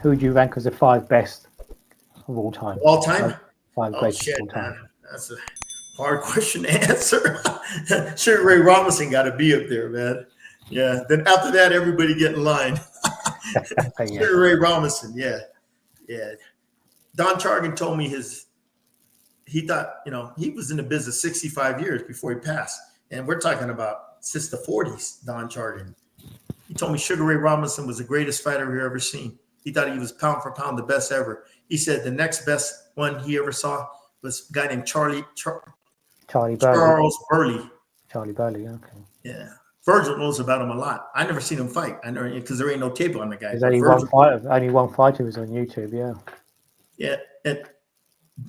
Who would you rank as the 5 best of all time? All time? Five Oh, greatest shit, of all time. man. That's a hard question to answer. Sugar Ray Robinson got to be up there, man. Yeah. Then after that, everybody get in line. Yeah. Sugar Ray Robinson. Yeah. Yeah. Don Chargan told me he thought, he was in the business 65 years before he passed. And we're talking about since the 40s, Don Chargan. He told me Sugar Ray Robinson was the greatest fighter he ever seen. He thought he was pound for pound the best ever. He said the next best one he ever saw was a guy named Charley Burley. Charles Burley. Charley Burley, okay. Yeah. Virgil knows about him a lot. I never seen him fight. I know because there ain't no tape on the guy. There's only one fighter was on YouTube, yeah. Yeah. And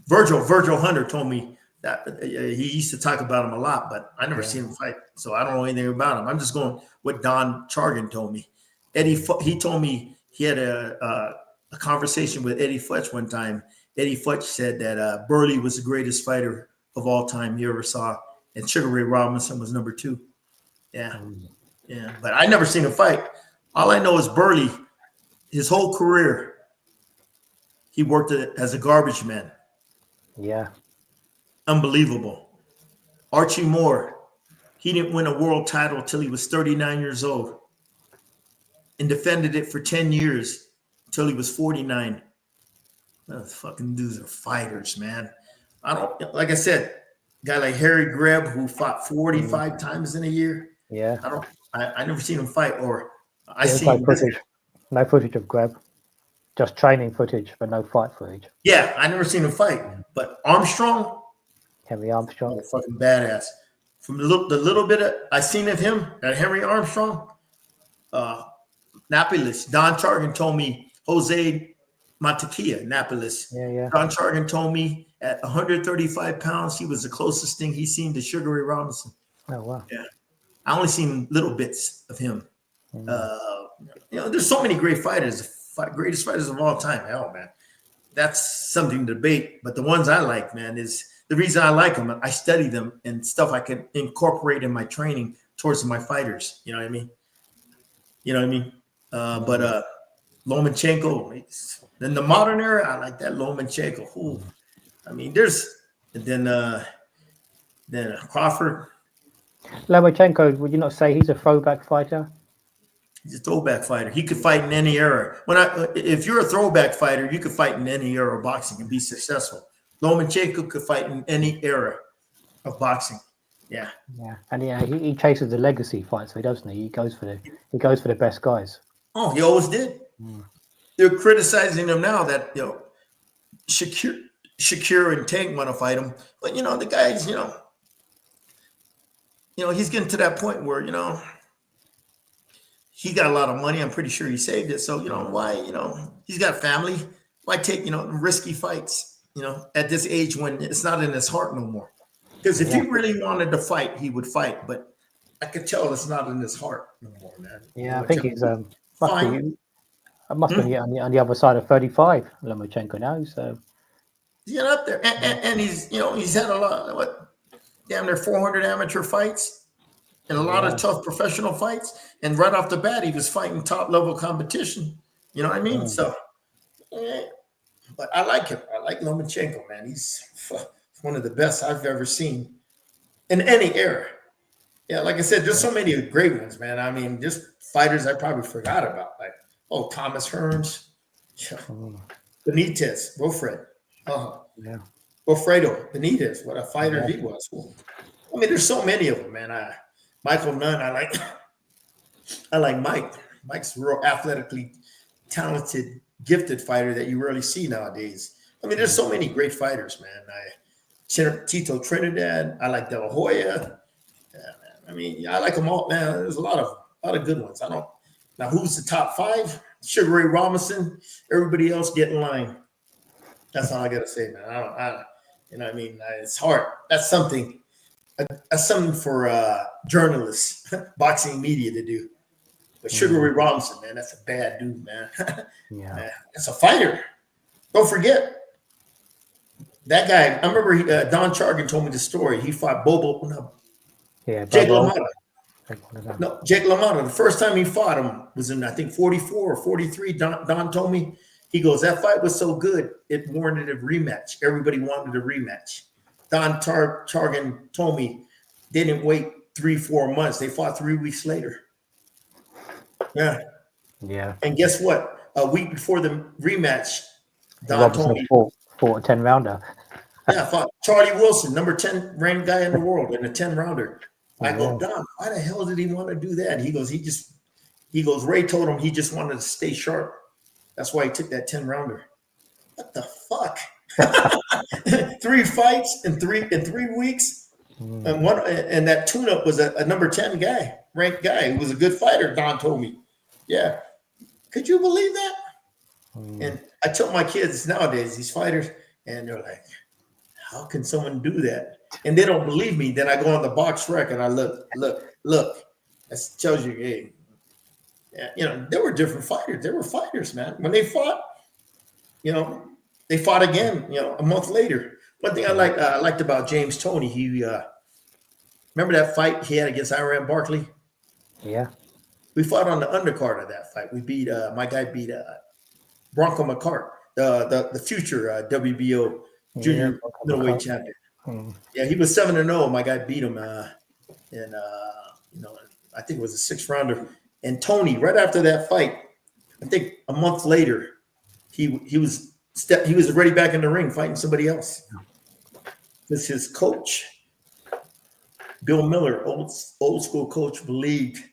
Virgil Hunter told me that he used to talk about him a lot, but I never seen him fight. So I don't know anything about him. I'm just going what Don Chargan told me. He told me he had a conversation with Eddie Futch one time. Eddie Futch said that Burley was the greatest fighter of all time he ever saw, and Sugar Ray Robinson was number 2. Yeah. Yeah. But I never seen him fight. All I know is Burley, his whole career, he worked as a garbage man. Yeah. Unbelievable. Archie Moore, he didn't win a world title till he was 39 years old and defended it for 10 years until he was 49. Those fucking dudes are fighters, man. Like I said, a guy like Harry Greb who fought 45 times in a year. Yeah. I never seen him fight, or no footage of Greb. Just training footage, but no fight footage. Yeah, I never seen him fight. But Armstrong, Henry Armstrong, fucking badass. From the little bit I seen of him at Henry Armstrong, Napolis. Don Chargan told me Jose Montequilla, Napolis. Yeah. Don Chargan told me at 135 pounds, he was the closest thing he seen to Sugar Ray Robinson. Oh wow. Yeah, I only seen little bits of him. There's so many great fighters. Greatest fighters of all time. Hell, man, that's something to debate. But the ones I like, man, is the reason I like them. I study them and stuff I can incorporate in my training towards my fighters. You know what I mean? But Lomachenko. In the modern era, I like that Lomachenko. Ooh. I mean, then Crawford. Lomachenko, would you not say he's a throwback fighter? He's a throwback fighter. He could fight in any era. If you're a throwback fighter, you could fight in any era of boxing and be successful. Lomachenko could fight in any era of boxing. Yeah. Yeah, and he chases the legacy fights, so doesn't he? He goes for the best guys. Oh, he always did. They're criticizing him now that Shakir and Tank want to fight him, but the guys, he's getting to that point where he got a lot of money. I'm pretty sure he saved it. So, why, he's got family. Why take, risky fights, at this age when it's not in his heart no more? Because if he really wanted to fight, he would fight. But I could tell it's not in his heart no more, man. Yeah, I think he's must be on the other side of 35, Lomachenko now. So he's up there. And he's, he's had a lot, damn near 400 amateur fights. And a lot of tough professional fights. And right off the bat, he was fighting top level competition. You know what I mean? So, but I like him. I like Lomachenko, man. He's one of the best I've ever seen in any era. Yeah, like I said, there's so many great ones, man. I mean, just fighters I probably forgot about. Like, Thomas Hearns. Benitez, Wilfred. Wilfredo Benitez. What a fighter he was. I mean, there's so many of them, man. Michael Nunn, I like Mike. Mike's a real athletically talented, gifted fighter that you rarely see nowadays. I mean, there's so many great fighters, man. Tito Trinidad. I like De La Hoya. Yeah, man. I mean, I like them all, man. There's a lot of good ones. Now, who's the top 5? Sugar Ray Robinson. Everybody else get in line. That's all I gotta say, man. You know what I mean? It's hard. That's something for journalists, boxing media to do. But Sugar Ray Robinson, man, that's a bad dude, man. Yeah. Man, that's a fighter. Don't forget that guy. I remember Don Chargan told me the story. He fought Jake LaMotta. No, Jake LaMotta. The first time he fought him was in, I think, 44 or 43. Don told me He goes, that fight was so good, it warranted a rematch. Everybody wanted a rematch. Don Targan told me they didn't wait 3-4 months. They fought 3 weeks later. Yeah. Yeah. And guess what? A week before the rematch, Don Robinson told me, fought a 10-rounder. yeah, I fought Charlie Wilson, number 10 ranked guy in the world in a 10-rounder. I go, Yeah. Don, why the hell did he want to do that? He goes, Ray told him he just wanted to stay sharp. That's why he took that 10-rounder. What the fuck? 3 fights in 3 weeks, and that tune-up was a number 10 guy, ranked guy who was a good fighter. Don told me, yeah. Could you believe that? And I tell my kids nowadays, these fighters, and they're like, "How can someone do that?" And they don't believe me. Then I go on the box rec and I look. That tells you, hey, yeah, there were different fighters. There were fighters, man. When they fought, they fought again, a month later. One thing I liked about James Toney, he remember that fight he had against Iran Barkley? Yeah. We fought on the undercard of that fight. We beat my guy beat Bronco McCart, the future WBO junior middleweight champion. Yeah, he was 7-0. My guy beat him, and I think it was a 6-rounder. And Tony, right after that fight, I think a month later, he was already back in the ring fighting somebody else. Because his coach, Bill Miller, old school coach, believed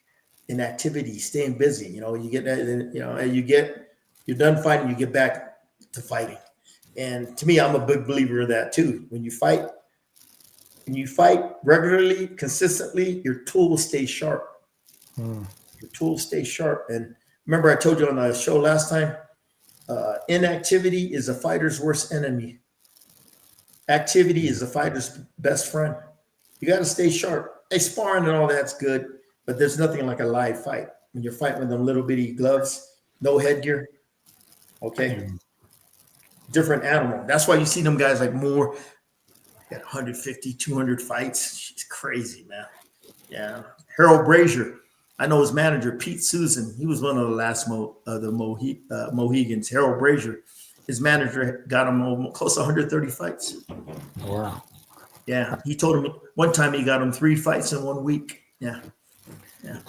in activity, staying busy. You get that, you're done fighting, you get back to fighting. And to me, I'm a big believer in that too. When you fight regularly, consistently, your tools stay sharp. Your tools stay sharp. And remember, I told you on the show last time, inactivity is a fighter's worst enemy. Activity is a fighter's best friend. You got to stay sharp. Hey, sparring and all that's good, but there's nothing like a live fight. When you're fighting with them little bitty gloves, no headgear, okay? Different animal. That's why you see them guys like Moore got 150, 200 fights. She's crazy, man. Yeah. Harold Brazier. I know his manager, Pete Susan. He was one of the last Mohegans. Harold Brazier. His manager got him close to 130 fights. Wow. Yeah. He told him one time he got him 3 fights in 1 week. Yeah. Yeah.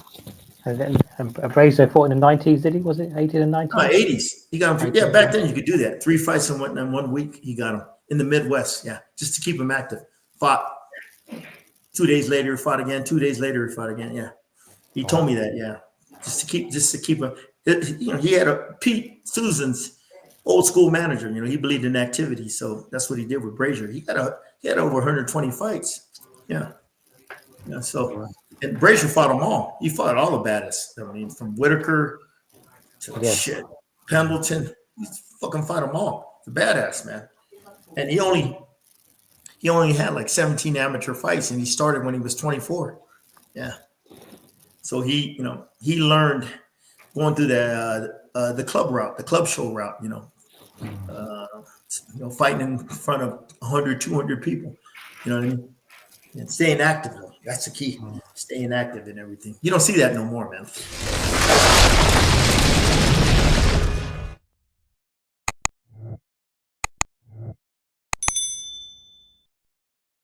And then Brazier fought in the 90s, did he? Was it 80s and 90s? 80s. He got him. Yeah, back then you could do that. 3 fights in 1 week. He got him in the Midwest. Yeah, just to keep him active. Fought 2 days later. Fought again. 2 days later. Fought again. Yeah, he told me that. Yeah, just to keep him. He had Pete Susan's old school manager. He believed in activity, so that's what he did with Brazier. He had over 120 fights. Yeah. Yeah. So. And Brazier fought them all. He fought all the baddest. I mean, from Whitaker to Pendleton. He fucking fought them all. The badass, man. And he only had like 17 amateur fights, and he started when he was 24. Yeah. So he learned going through the club route, the club show route. Fighting in front of 100, 200 people. You know what I mean? And staying active, though. That's the key. Staying active and everything. You don't see that no more, man.